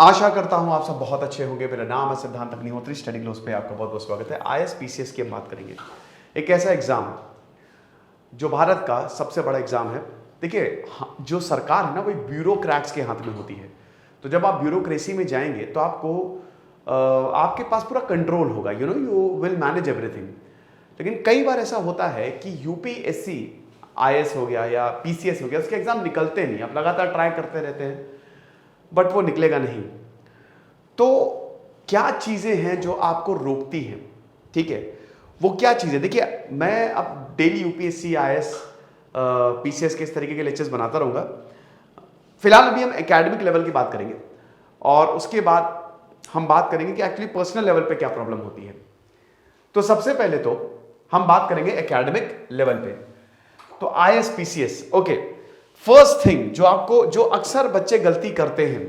आशा करता हूं आप सब बहुत अच्छे होंगे। मेरा नाम है सिद्धांत अग्निहोत्री, स्टडी ग्लोस पे आपका बहुत बहुत स्वागत है। आईएएस पीसीएस की हम बात करेंगे, एक ऐसा एग्जाम जो भारत का सबसे बड़ा एग्जाम है। देखिए, जो सरकार है ना, वो ब्यूरोक्रेट्स के हाथ में होती है। तो जब आप ब्यूरोक्रेसी में जाएंगे तो आपको आपके पास पूरा कंट्रोल होगा, यू विल मैनेज एवरीथिंग। लेकिन कई बार ऐसा होता है कि यूपीएससी आईएएस हो गया या पीसीएस हो गया, उसके एग्जाम निकलते नहीं। आप लगातार ट्राई करते रहते हैं बट वो निकलेगा नहीं। तो क्या चीजें हैं जो आपको रोकती हैं? ठीक है, वो क्या चीजें? देखिए, मैं अब डेली यूपीएससी आईएएस पीसीएस के इस तरीके के लेक्चर्स बनाता रहूंगा। फिलहाल अभी हम एकेडमिक लेवल की बात करेंगे और उसके बाद हम बात करेंगे कि एक्चुअली पर्सनल लेवल पे क्या प्रॉब्लम होती है। तो सबसे पहले तो हम बात करेंगे एकेडमिक लेवल पे। तो IAS PCS, okay. First thing जो अक्सर बच्चे गलती करते हैं,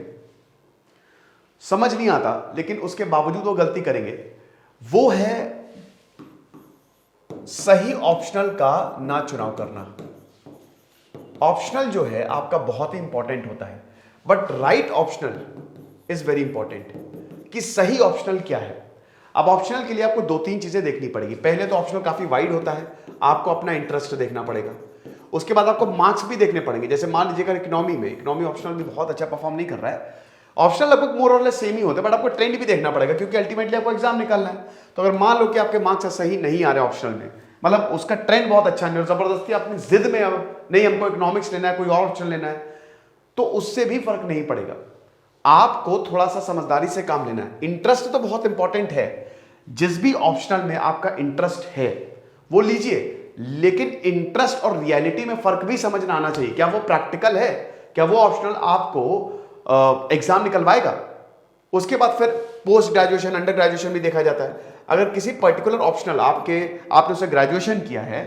समझ नहीं आता लेकिन उसके बावजूद वो गलती करेंगे, वो है सही ऑप्शनल का ना चुनाव करना। ऑप्शनल जो है आपका बहुत ही इंपॉर्टेंट होता है, but right optional is very important. कि सही ऑप्शनल क्या है? अब ऑप्शनल के लिए आपको दो तीन चीजें देखनी पड़ेगी। पहले तो ऑप्शनल काफी वाइड होता है, आपको अपना इंटरेस्ट देखना पड़ेगा। उसके बाद आपको मार्क्स भी देखने पड़ेंगे। जैसे मान लीजिएगा इकोनॉमी ऑप्शनल भी बहुत अच्छा परफॉर्म नहीं कर रहा है, ऑप्शनल लगभग मोर और लेस सेम ही होता है, बट आपको ट्रेंड भी देखना पड़ेगा क्योंकि अल्टीमेटली आपको एग्जाम निकालना है। तो अगर मान लो कि आपके मार्क्स सही नहीं आ रहे ऑप्शनल में, मतलब उसका ट्रेंड बहुत अच्छा नहीं और जबरदस्ती अपनी जिद में अब नहीं हमको इकोनॉमिक्स लेना है, कोई और ऑप्शन लेना है, तो उससे भी फर्क नहीं पड़ेगा। आपको थोड़ा सा समझदारी से काम लेना है। इंटरेस्ट तो बहुत इंपॉर्टेंट है, जिस भी ऑप्शनल में आपका इंटरेस्ट है वो लीजिए, लेकिन इंटरेस्ट और रियलिटी में फर्क भी समझना आना चाहिए। क्या वो प्रैक्टिकल है? क्या वो ऑप्शनल आपको एग्जाम निकलवाएगा? उसके बाद फिर पोस्ट ग्रेजुएशन, अंडर ग्रेजुएशन भी देखा जाता है। अगर किसी पर्टिकुलर ऑप्शनल आपने उसे ग्रेजुएशन किया है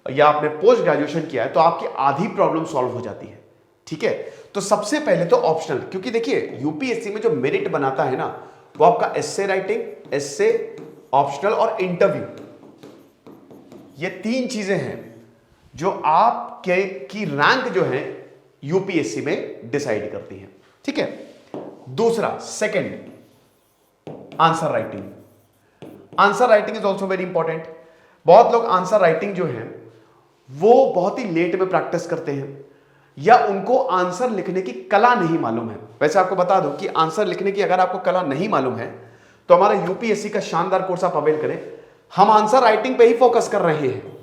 या आपने पोस्ट ग्रेजुएशन किया है तो आपकी आधी प्रॉब्लम सॉल्व हो जाती है। ठीक है, तो सबसे पहले तो ऑप्शनल, क्योंकि देखिए यूपीएससी में जो मेरिट बनाता है ना, वो आपका एस्से राइटिंग, एस्से, ऑप्शनल और इंटरव्यू, ये तीन चीजें हैं जो आपके की रैंक जो है यूपीएससी में डिसाइड करती हैं। ठीक है, दूसरा second, answer writing. Answer writing is also very important. बहुत लोग आंसर राइटिंग जो है वो बहुत ही लेट में प्रैक्टिस करते हैं या उनको आंसर लिखने की कला नहीं मालूम है। वैसे आपको बता दूं कि आंसर लिखने की अगर आपको कला नहीं मालूम है तो हमारा यूपीएससी का शानदार कोर्स आप अवेल करें। हम आंसर राइटिंग पे ही फोकस कर रहे हैं।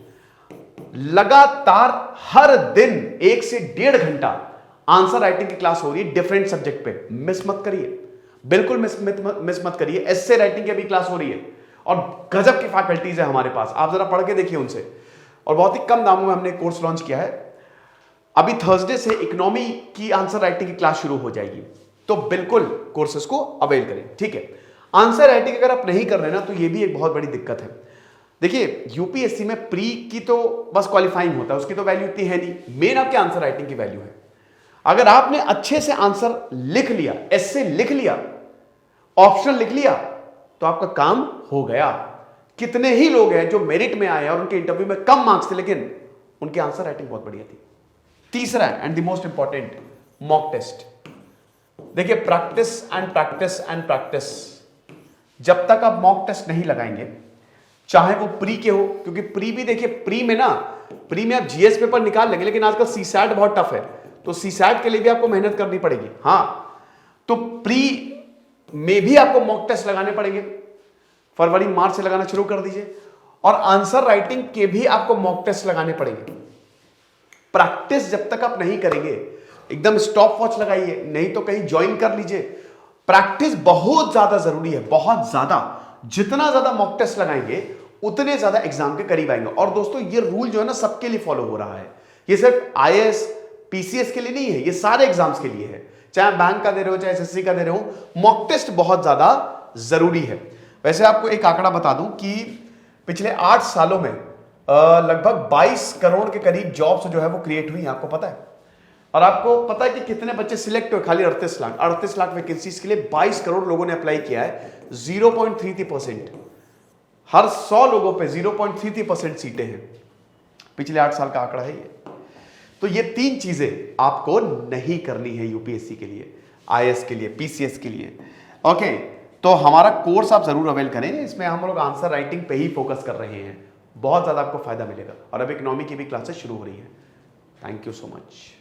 लगातार हर दिन 1 से 1.5 घंटा आंसर राइटिंग की क्लास हो रही है डिफरेंट सब्जेक्ट पे। मिस मत करिए, बिल्कुल मिस मत करिए। एस्से राइटिंग की भी क्लास हो रही है और गजब की फैकल्टीज है हमारे पास, आप जरा पढ़ के देखिए उनसे। और बहुत ही कम दामों में हमने कोर्स लॉन्च किया है। अभी थर्सडे से इकोनॉमी की आंसर राइटिंग की क्लास शुरू हो जाएगी, तो बिल्कुल कोर्सेस को अवेल करें। ठीक है, आंसर राइटिंग अगर आप नहीं कर रहे ना तो ये भी एक बहुत बड़ी दिक्कत है। देखिए, यूपीएससी में प्री की तो बस क्वालिफाइंग होता है, उसकी तो वैल्यू इतनी है नहीं। मेन आपके आंसर राइटिंग की वैल्यू है। अगर आपने अच्छे से आंसर लिख लिया, एस्से लिख लिया, ऑप्शनल लिख लिया, तो आपका काम हो गया। कितने ही लोग हैं जो मेरिट में आए और उनके इंटरव्यू में कम मार्क्स थे लेकिन उनकी आंसर राइटिंग बहुत बढ़िया थी। तीसरा and the most important, mock test. देखिए, practice and practice and practice. जब तक आप मॉक टेस्ट नहीं लगाएंगे, चाहे वो प्री के हो, क्योंकि प्री भी देखिए, प्री में आप जीएस पेपर निकाल लेंगे लेकिन आजकल सीसैट बहुत टफ है, तो सीसैट के लिए भी आपको मेहनत करनी पड़ेगी। हाँ, तो प्री में भी आपको मॉक टेस्ट लगाने पड़ेंगे। फरवरी मार्च से लगाना शुरू कर दीजिए। और आंसर राइटिंग के भी आपको मॉक टेस्ट लगाने पड़ेंगे। प्रैक्टिस जब तक आप नहीं करेंगे, एकदम स्टॉप वॉच लगाइए, नहीं तो कहीं ज्वाइन कर लीजिए। प्रैक्टिस बहुत ज्यादा जरूरी है, बहुत ज्यादा। जितना ज्यादा मॉक टेस्ट लगाएंगे उतने ज्यादा एग्जाम के करीब आएंगे। और दोस्तों, ये रूल जो है ना सबके लिए फॉलो हो रहा है। ये सिर्फ आईएएस पीसीएस के लिए नहीं है, ये सारे एग्जाम्स के लिए है। चाहे बैंक का दे रहे हो, चाहे एसएससी का दे रहे हो, मॉक टेस्ट बहुत ज्यादा जरूरी है। वैसे आपको एक आंकड़ा बता दूं कि पिछले 8 सालों में लगभग 22 करोड़ के करीब जॉब्स जो है वो क्रिएट हुई, आपको पता है? और आपको पता है कि कितने बच्चे सिलेक्ट हुए? खाली 38 लाख वैकेंसीज के लिए 22 करोड़ लोगों ने अप्लाई किया है। 0.33%, हर 100 लोगों पे 0.33% सीटें हैं। पिछले 8 साल का आंकड़ा है ये। तो ये 3 चीजें आपको नहीं करनी है यूपीएससी के लिए। IAS के लिए, PCS के लिए। ओके, तो हमारा कोर्स आप जरूर अवेल करें, इसमें हम लोग आंसर राइटिंग पे ही फोकस कर रहे हैं, बहुत ज़्यादा आपको फायदा मिलेगा। और अब इकोनॉमी की भी क्लासेस शुरू हो रही है। Thank you so much.